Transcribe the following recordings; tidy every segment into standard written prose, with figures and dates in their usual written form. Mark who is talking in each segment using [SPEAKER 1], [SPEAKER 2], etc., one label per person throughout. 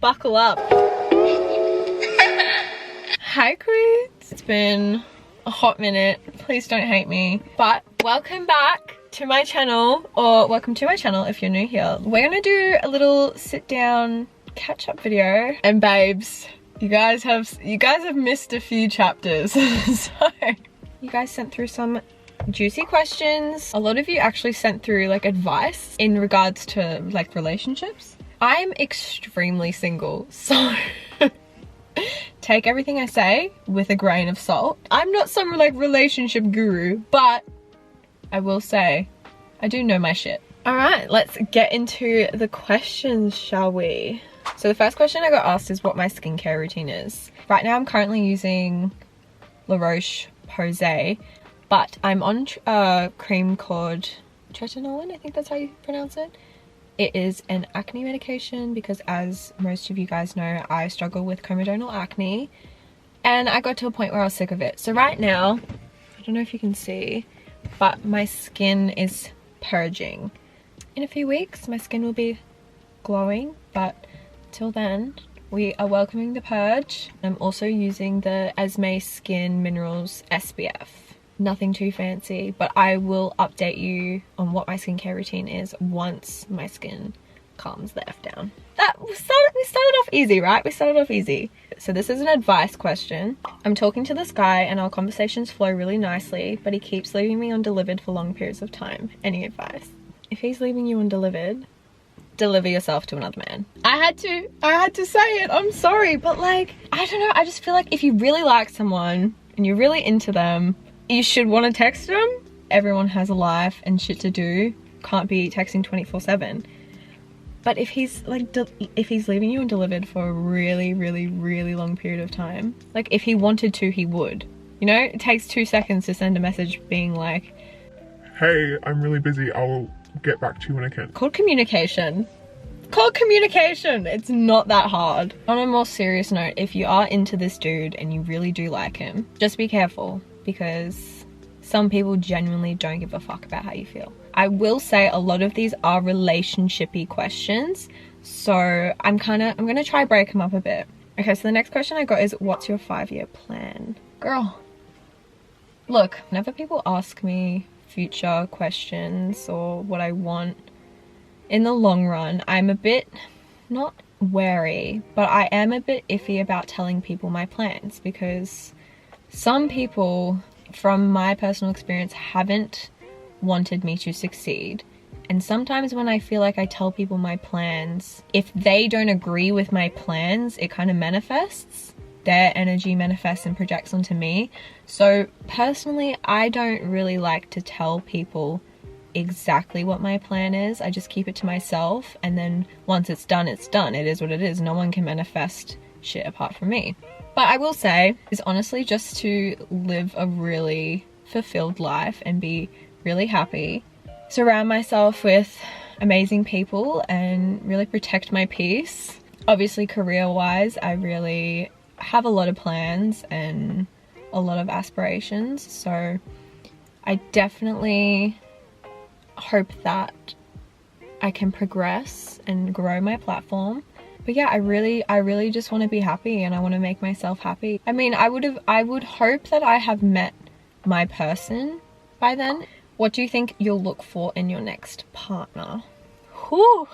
[SPEAKER 1] buckle up. Hi queens, it's been a hot minute, please don't hate me, but welcome back to my channel, or welcome to my channel if you're new here. We're gonna do a little sit down catch up video, and babes, you guys have missed a few chapters. So you guys sent through some juicy questions. A lot of you actually sent through like advice in regards to like relationships. I'm extremely single, so take everything I say with a grain of salt. I'm not some like relationship guru, but I will say I do know my shit. All right, let's get into the questions, shall we? So the first question I got asked is what my skincare routine is. Right now I'm currently using La Roche-Posay, but I'm on a cream called tretinoin, I think that's how you pronounce it. It is an acne medication because, as most of you guys know, I struggle with comedonal acne, and I got to a point where I was sick of it. So right now, I don't know if you can see, but my skin is purging. In a few weeks, my skin will be glowing, but till then, we are welcoming the purge. I'm also using the Esme Skin Minerals SPF. Nothing too fancy, but I will update you on what my skincare routine is once my skin calms the F down. We started off easy, right? We started off easy. So this is an advice question. I'm talking to this guy and our conversations flow really nicely, but he keeps leaving me undelivered for long periods of time. Any advice? If he's leaving you undelivered, deliver yourself to another man. I had to say it, I'm sorry, but like, I don't know, I just feel like if you really like someone and you're really into them, you should want to text them. Everyone has a life and shit to do. Can't be texting 24/7. But if he's like, if he's leaving you undelivered for a really, really, really long period of time, like if he wanted to, he would. You know, it takes 2 seconds to send a message being like,
[SPEAKER 2] hey, I'm really busy, I'll get back to you when I can.
[SPEAKER 1] Called communication. Called communication. It's not that hard. On a more serious note, if you are into this dude and you really do like him, just be careful, because some people genuinely don't give a fuck about how you feel. I will say a lot of these are relationship-y questions, so I'm gonna try break them up a bit. Okay, so the next question I got is, what's your 5-year plan? Girl, look, whenever people ask me future questions or what I want in the long run, I'm a bit, not wary, but I am a bit iffy about telling people my plans, because some people, from my personal experience, haven't wanted me to succeed. And sometimes when I feel like I tell people my plans, if they don't agree with my plans, it kind of manifests. Their energy manifests and projects onto me. So personally, I don't really like to tell people exactly what my plan is. I just keep it to myself, and then once it's done, it's done. It is what it is. No one can manifest shit apart from me. But I will say is honestly just to live a really fulfilled life and be really happy. Surround myself with amazing people and really protect my peace. Obviously career-wise, I really have a lot of plans and a lot of aspirations. So I definitely hope that I can progress and grow my platform. But yeah, I really just want to be happy, and I want to make myself happy. I mean, I would hope that I have met my person by then. What do you think you'll look for in your next partner? Whew.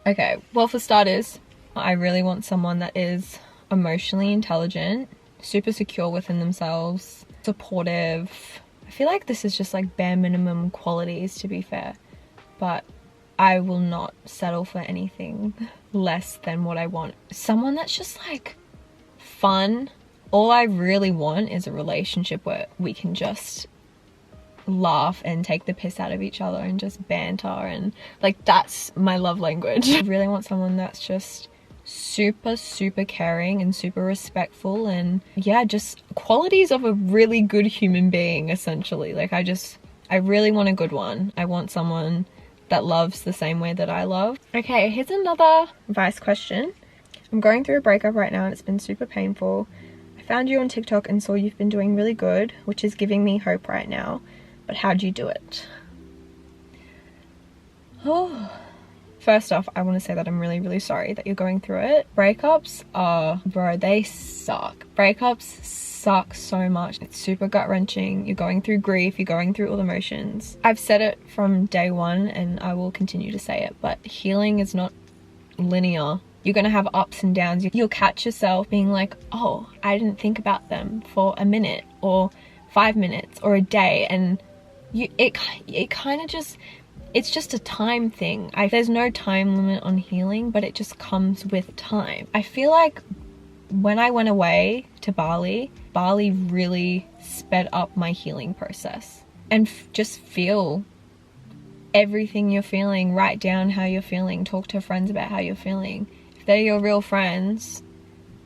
[SPEAKER 1] Okay, well, for starters, I really want someone that is emotionally intelligent, super secure within themselves, supportive. I feel like this is just like bare minimum qualities, to be fair, but I will not settle for anything less than what I want. Someone that's just like fun. All I really want is a relationship where we can just laugh and take the piss out of each other and just banter, and like that's my love language. I really want someone that's just super caring and super respectful, and yeah, just qualities of a really good human being, essentially. Like I really want a good one. I want someone that loves the same way that I love. Okay, here's another advice question. I'm going through a breakup right now and it's been super painful. I found you on TikTok and saw you've been doing really good, which is giving me hope right now. But how'd you do it? Oh, First off, I want to say that I'm really, really sorry that you're going through it. Breakups are, bro, they suck. Breakups suck so much. It's super gut-wrenching. You're going through grief, you're going through all the emotions. I've said it from day one and I will continue to say it, but healing is not linear. You're gonna have ups and downs. You'll catch yourself being like, oh, I didn't think about them for a minute or 5 minutes or a day, and it kind of just, it's just a time thing. There's no time limit on healing, but it just comes with time. I feel like when I went away to Bali really sped up my healing process. And just feel everything you're feeling, write down how you're feeling, talk to friends about how you're feeling. If they're your real friends,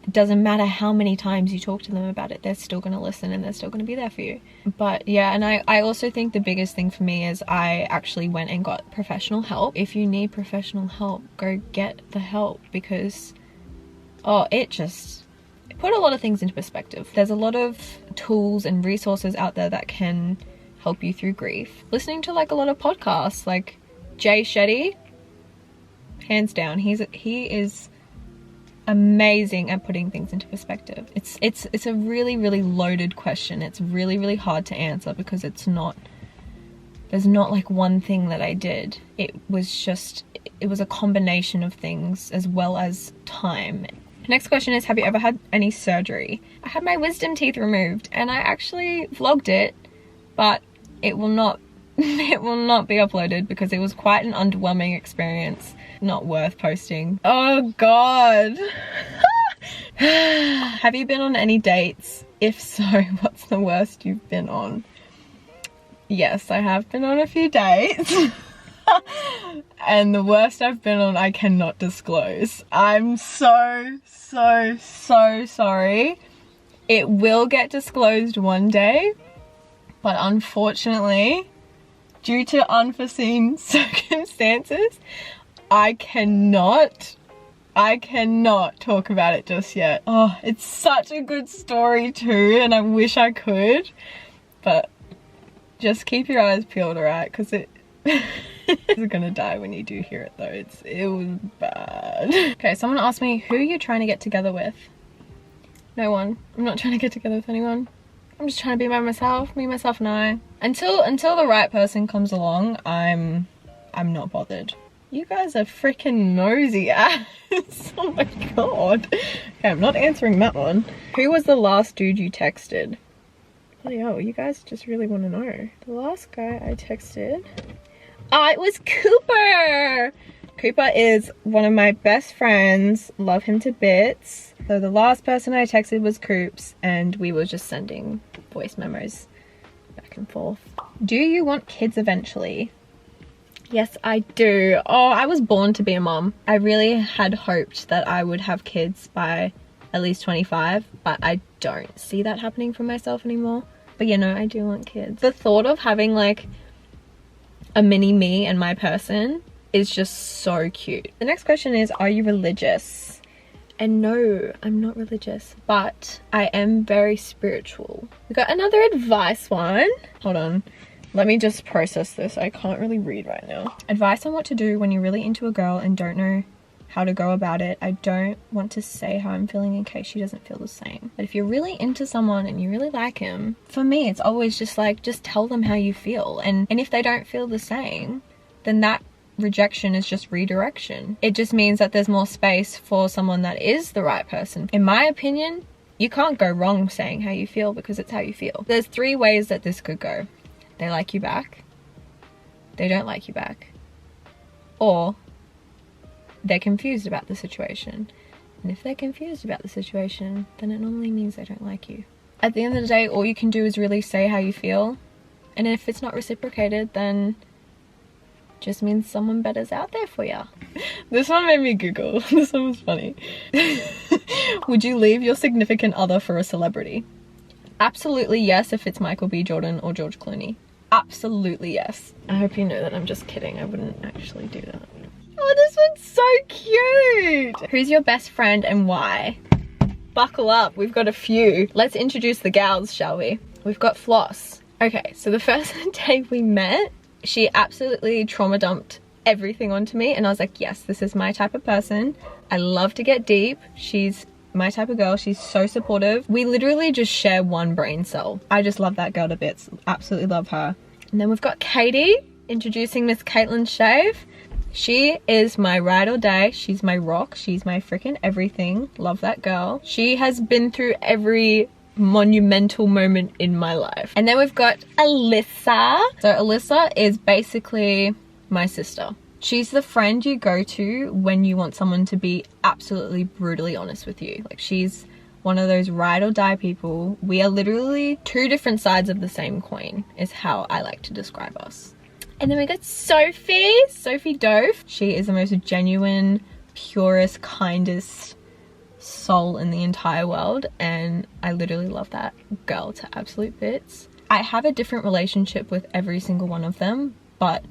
[SPEAKER 1] it doesn't matter how many times you talk to them about it, they're still going to listen and they're still going to be there for you. But yeah, and I also think the biggest thing for me is I actually went and got professional help. If you need professional help, go get the help, because it put a lot of things into perspective. There's a lot of tools and resources out there that can help you through grief. Listening to like a lot of podcasts, like Jay Shetty, hands down, he is amazing at putting things into perspective. It's a really, really loaded question. It's really, really hard to answer because there's not like one thing that I did. It was a combination of things as well as time. Next question is, have you ever had any surgery? I had my wisdom teeth removed and I actually vlogged it, but it will not be uploaded because it was quite an underwhelming experience. Not worth posting. Oh God. Have you been on any dates? If so, what's the worst you've been on? Yes, I have been on a few dates. And the worst I've been on, I cannot disclose. I'm so sorry. It will get disclosed one day, but unfortunately, due to unforeseen circumstances, I cannot talk about it just yet. Oh, it's such a good story too, and I wish I could, but just keep your eyes peeled, alright? Because it's gonna die when you do hear it though. It was bad. Okay, someone asked me, who are you trying to get together with? No one. I'm not trying to get together with anyone. I'm just trying to be by myself, me, myself and I. Until the right person comes along, I'm not bothered. You guys are freaking nosy ass. Oh my God. Okay, I'm not answering that one. Who was the last dude you texted? Bloody hell, you guys just really want to know. The last guy I texted, it was Cooper. Cooper is one of my best friends. Love him to bits. So the last person I texted was Coops, and we were just sending voice memos back and forth. Do you want kids eventually? Yes, I do. Oh, I was born to be a mom. I really had hoped that I would have kids by at least 25, but I don't see that happening for myself anymore. But you know, I do want kids. The thought of having like a mini me and my person is just so cute. The next question is, are you religious? And no, I'm not religious, but I am very spiritual. We got another advice one. Hold on. Let me just process this. I can't really read right now. Advice on what to do when you're really into a girl and don't know how to go about it. I don't want to say how I'm feeling in case she doesn't feel the same. But if you're really into someone and you really like him, for me, it's always just like, just tell them how you feel. And if they don't feel the same, then that rejection is just redirection. It just means that there's more space for someone that is the right person. In my opinion, you can't go wrong saying how you feel because it's how you feel. There's 3 ways that this could go. They like you back, they don't like you back, or they're confused about the situation. And if they're confused about the situation, then it normally means they don't like you. At the end of the day, all you can do is really say how you feel. And if it's not reciprocated, then just means someone better's out there for you. This one made me giggle. This one was funny. Would you leave your significant other for a celebrity? Absolutely yes, if it's Michael B. Jordan or George Clooney. Absolutely yes. I hope you know that I'm just kidding. I wouldn't actually do that. Oh, this one's so cute. Who's your best friend and why? Buckle up, we've got a few. Let's introduce the gals, shall we? We've got Floss. Okay, so the first day we met, she absolutely trauma dumped everything onto me, and I was like, yes, this is my type of person. I love to get deep. She's my type of girl. She's so supportive. We literally just share one brain cell. I just love that girl to bits. Absolutely love her. And then we've got Katie, introducing Miss Caitlin Shave. She is my ride or die. She's my rock. She's my freaking everything. Love that girl. She has been through every monumental moment in my life. And then we've got Alyssa. So Alyssa is basically my sister. She's the friend you go to when you want someone to be absolutely brutally honest with you. Like, she's one of those ride or die people. We are literally two different sides of the same coin, is how I like to describe us. And then we got Sophie Dove. She is the most genuine, purest, kindest soul in the entire world, and I literally love that girl to absolute bits. I have a different relationship with every single one of them, but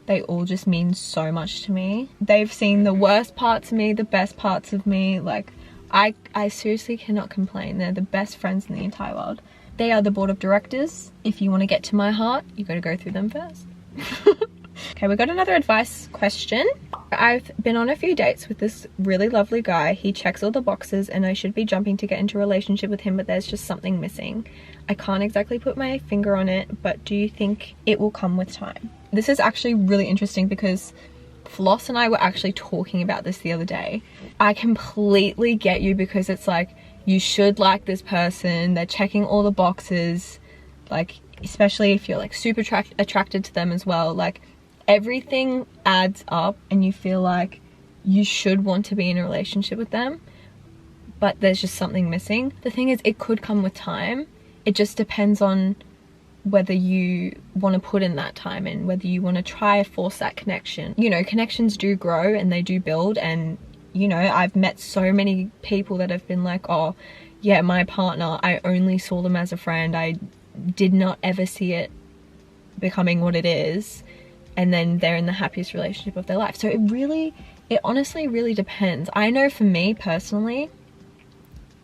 [SPEAKER 1] they all just mean so much to me. They've seen the worst parts of me, the best parts of me. Like, I seriously cannot complain. They're the best friends in the entire world. They are the board of directors. If you want to get to my heart, you got to go through them first. Okay, we got another advice question. I've been on a few dates with this really lovely guy. He checks all the boxes and I should be jumping to get into a relationship with him, but there's just something missing. I can't exactly put my finger on it, but do you think it will come with time? This is actually really interesting because Floss and I were actually talking about this the other day. I completely get you, because it's like, you should like this person. They're checking all the boxes. Like, especially if you're like super attracted to them as well, like everything adds up and you feel like you should want to be in a relationship with them, but there's just something missing. The thing is, it could come with time. It just depends on whether you want to put in that time and whether you want to try to force that connection. You know, connections do grow and they do build, and you know, I've met so many people that have been like, oh yeah, my partner, I only saw them as a friend, I did not ever see it becoming what it is, and then they're in the happiest relationship of their life. So it honestly really depends. I know for me personally,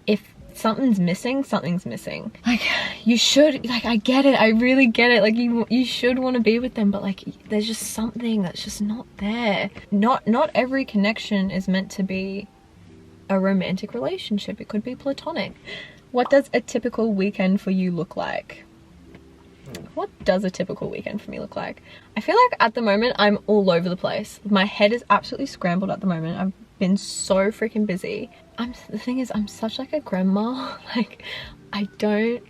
[SPEAKER 1] if something's missing, something's missing. Like, you should, like, I get it, I really get it, like you should want to be with them, but like there's just something that's just not there. Not every connection is meant to be a romantic relationship. It could be platonic. What does a typical weekend for you look like? What does a typical weekend for me look like? I feel like at the moment I'm all over the place. My head is absolutely scrambled at the moment. I've been so freaking busy. The thing is, I'm such like a grandma. Like, I don't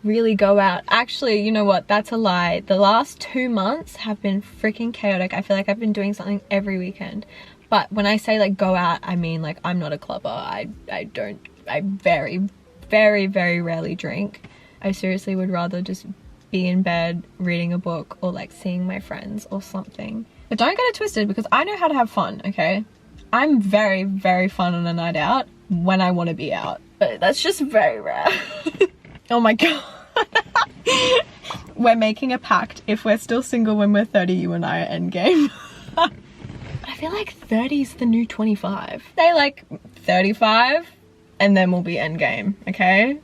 [SPEAKER 1] really go out. Actually, you know what? That's a lie. The last 2 months have been freaking chaotic. I feel like I've been doing something every weekend. But when I say like go out, I mean like I'm not a clubber. I very, very, very rarely drink. I seriously would rather just be in bed reading a book or like seeing my friends or something. But don't get it twisted, because I know how to have fun, okay? I'm very, very fun on a night out when I want to be out, but that's just very rare. Oh my god. We're making a pact. If we're still single when we're 30, you and I are endgame. I feel like 30 is the new 25. Say like 35 and then we'll be endgame, okay?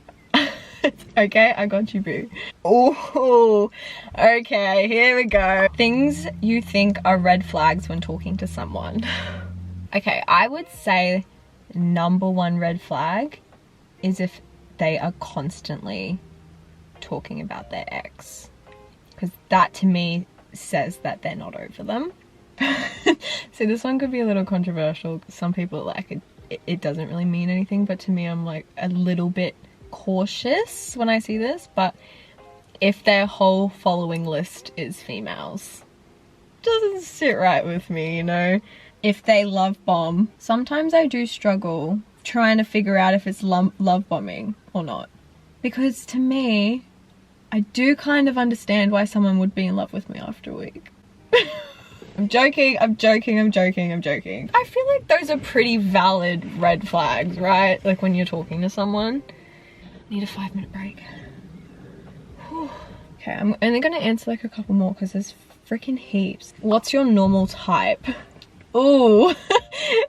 [SPEAKER 1] Okay, I got you, boo. Oh, okay, here we go. Things you think are red flags when talking to someone. Okay, I would say #1 red flag is if they are constantly talking about their ex, because that to me says that they're not over them. So this one could be a little controversial. Some people like it doesn't really mean anything, but to me I'm like a little bit cautious when I see this. But if their whole following list is females, doesn't sit right with me, you know. If they love bomb, sometimes I do struggle trying to figure out if it's love bombing or not, because to me, I do kind of understand why someone would be in love with me after a week. I'm joking, I'm joking, I'm joking, I'm joking. I feel like those are pretty valid red flags, right? Like when you're talking to someone. Need a 5-minute break. Whew. Okay, I'm only gonna answer like a couple more because there's freaking heaps. What's your normal type? Ooh,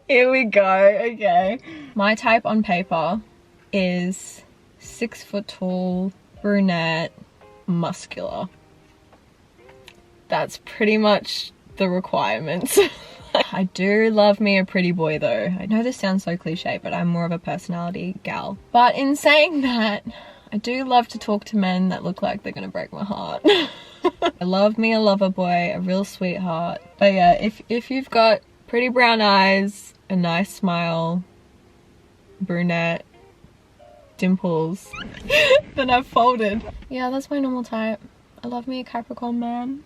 [SPEAKER 1] here we go, okay. My type on paper is 6 foot tall, brunette, muscular. That's pretty much the requirements. I do love me a pretty boy though. I know this sounds so cliche, but I'm more of a personality gal. But in saying that, I do love to talk to men that look like they're gonna break my heart. I love me a lover boy, a real sweetheart. But yeah, if you've got pretty brown eyes, a nice smile, brunette, dimples, then I've folded. Yeah, that's my normal type. I love me a Capricorn man.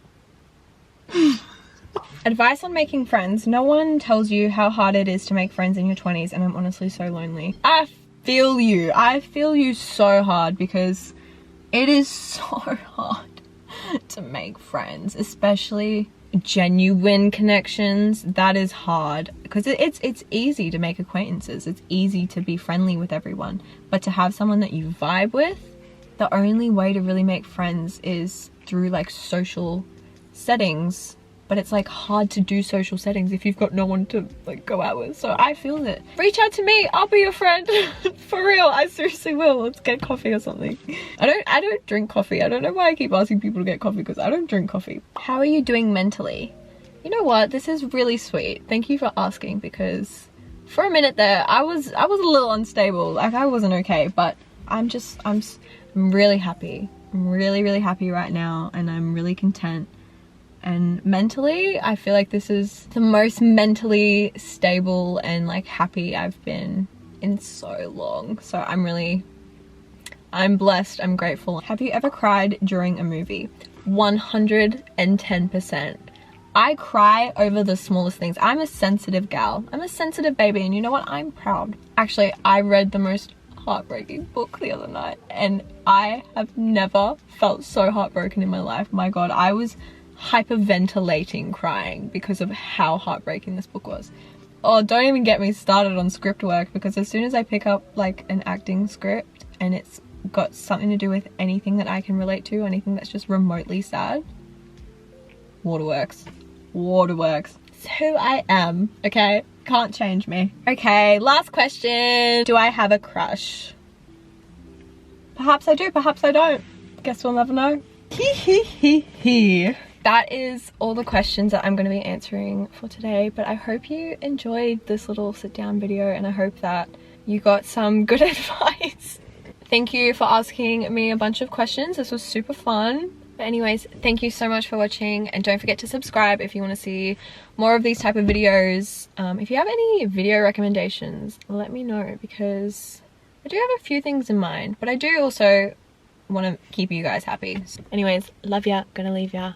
[SPEAKER 1] Advice on making friends. No one tells you how hard it is to make friends in your 20s, and I'm honestly so lonely. I feel you so hard, because it is so hard to make friends, especially genuine connections. That is hard, because it's easy to make acquaintances, it's easy to be friendly with everyone, but to have someone that you vibe with, the only way to really make friends is through like social settings. But it's like hard to do social settings if you've got no one to like go out with. So I feel it. Reach out to me, I'll be your friend. For real, I seriously will. Let's get coffee or something. I don't drink coffee. I don't know why I keep asking people to get coffee, because I don't drink coffee. How are you doing mentally? You know what, this is really sweet. Thank you for asking, because for a minute there I was a little unstable. Like I wasn't okay, but I'm really happy. I'm really happy right now, and I'm really content. And mentally, I feel like this is the most mentally stable and like happy I've been in so long. So I'm blessed, I'm grateful. Have you ever cried during a movie? 110%. I cry over the smallest things. I'm a sensitive gal. I'm a sensitive baby, and you know what? I'm proud. Actually, I read the most heartbreaking book the other night, and I have never felt so heartbroken in my life. My God, I was hyperventilating crying because of how heartbreaking this book was. Oh, don't even get me started on script work, because as soon as I pick up like an acting script and it's got something to do with anything that I can relate to, anything that's just remotely sad, waterworks. It's who I am, okay? Can't change me. Okay, last question. Do I have a crush? Perhaps I do, perhaps I don't. Guess we'll never know. That is all the questions that I'm going to be answering for today, but I hope you enjoyed this little sit down video, and I hope that you got some good advice. Thank you for asking me a bunch of questions. This was super fun. But anyways, thank you so much for watching, and don't forget to subscribe if you want to see more of these type of videos. If you have any video recommendations, let me know, because I do have a few things in mind, but I do also want to keep you guys happy. Anyways, love ya, gonna leave ya.